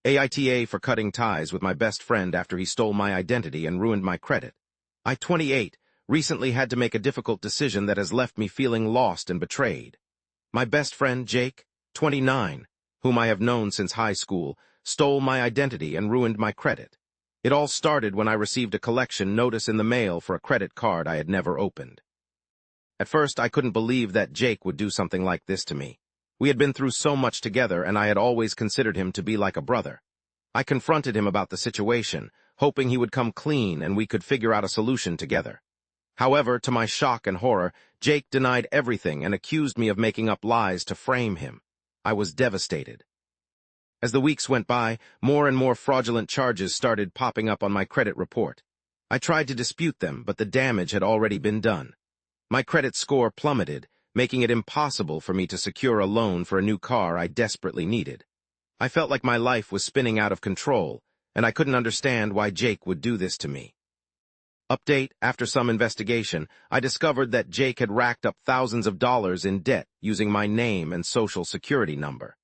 AITA for cutting ties with my best friend after he stole my identity and ruined my credit. I, 28, recently had to make a difficult decision that has left me feeling lost and betrayed. My best friend, Jake, 29, whom I have known since high school, stole my identity and ruined my credit. It all started when I received a collection notice in the mail for a credit card I had never opened. At first, I couldn't believe that Jake would do something like this to me. We had been through so much together, and I had always considered him to be like a brother. I confronted him about the situation, hoping he would come clean and we could figure out a solution together. However, to my shock and horror, Jake denied everything and accused me of making up lies to frame him. I was devastated. As the weeks went by, more and more fraudulent charges started popping up on my credit report. I tried to dispute them, but the damage had already been done. My credit score plummeted, making it impossible for me to secure a loan for a new car I desperately needed. I felt like my life was spinning out of control, and I couldn't understand why Jake would do this to me. Update: after some investigation, I discovered that Jake had racked up thousands of dollars in debt using my name and social security number.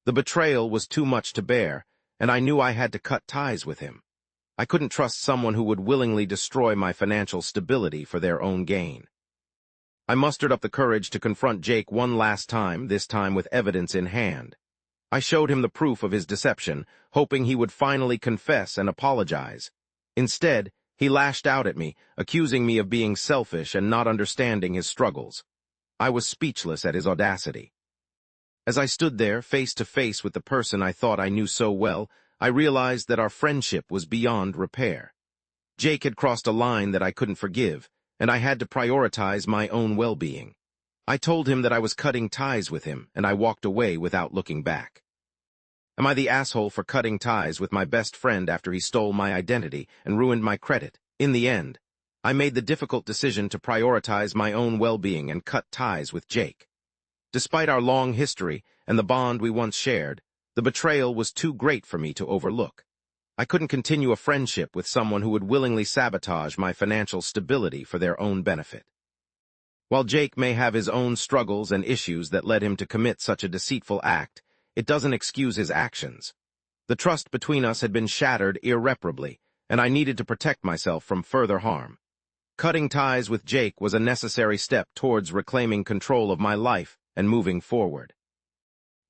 The betrayal was too much to bear, and I knew I had to cut ties with him. I couldn't trust someone who would willingly destroy my financial stability for their own gain. I mustered up the courage to confront Jake one last time, this time with evidence in hand. I showed him the proof of his deception, hoping he would finally confess and apologize. Instead, he lashed out at me, accusing me of being selfish and not understanding his struggles. I was speechless at his audacity. As I stood there, face to face with the person I thought I knew so well, I realized that our friendship was beyond repair. Jake had crossed a line that I couldn't forgive, and I had to prioritize my own well-being. I told him that I was cutting ties with him, and I walked away without looking back. Am I the asshole for cutting ties with my best friend after he stole my identity and ruined my credit? In the end, I made the difficult decision to prioritize my own well-being and cut ties with Jake. Despite our long history and the bond we once shared, the betrayal was too great for me to overlook. I couldn't continue a friendship with someone who would willingly sabotage my financial stability for their own benefit. While Jake may have his own struggles and issues that led him to commit such a deceitful act, it doesn't excuse his actions. The trust between us had been shattered irreparably, and I needed to protect myself from further harm. Cutting ties with Jake was a necessary step towards reclaiming control of my life and moving forward.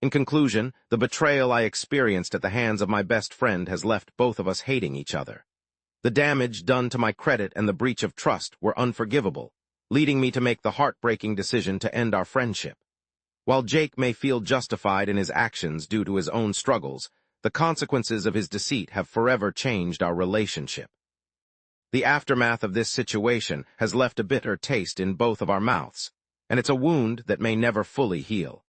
In conclusion, the betrayal I experienced at the hands of my best friend has left both of us hating each other. The damage done to my credit and the breach of trust were unforgivable, leading me to make the heartbreaking decision to end our friendship. While Jake may feel justified in his actions due to his own struggles, the consequences of his deceit have forever changed our relationship. The aftermath of this situation has left a bitter taste in both of our mouths, and it's a wound that may never fully heal.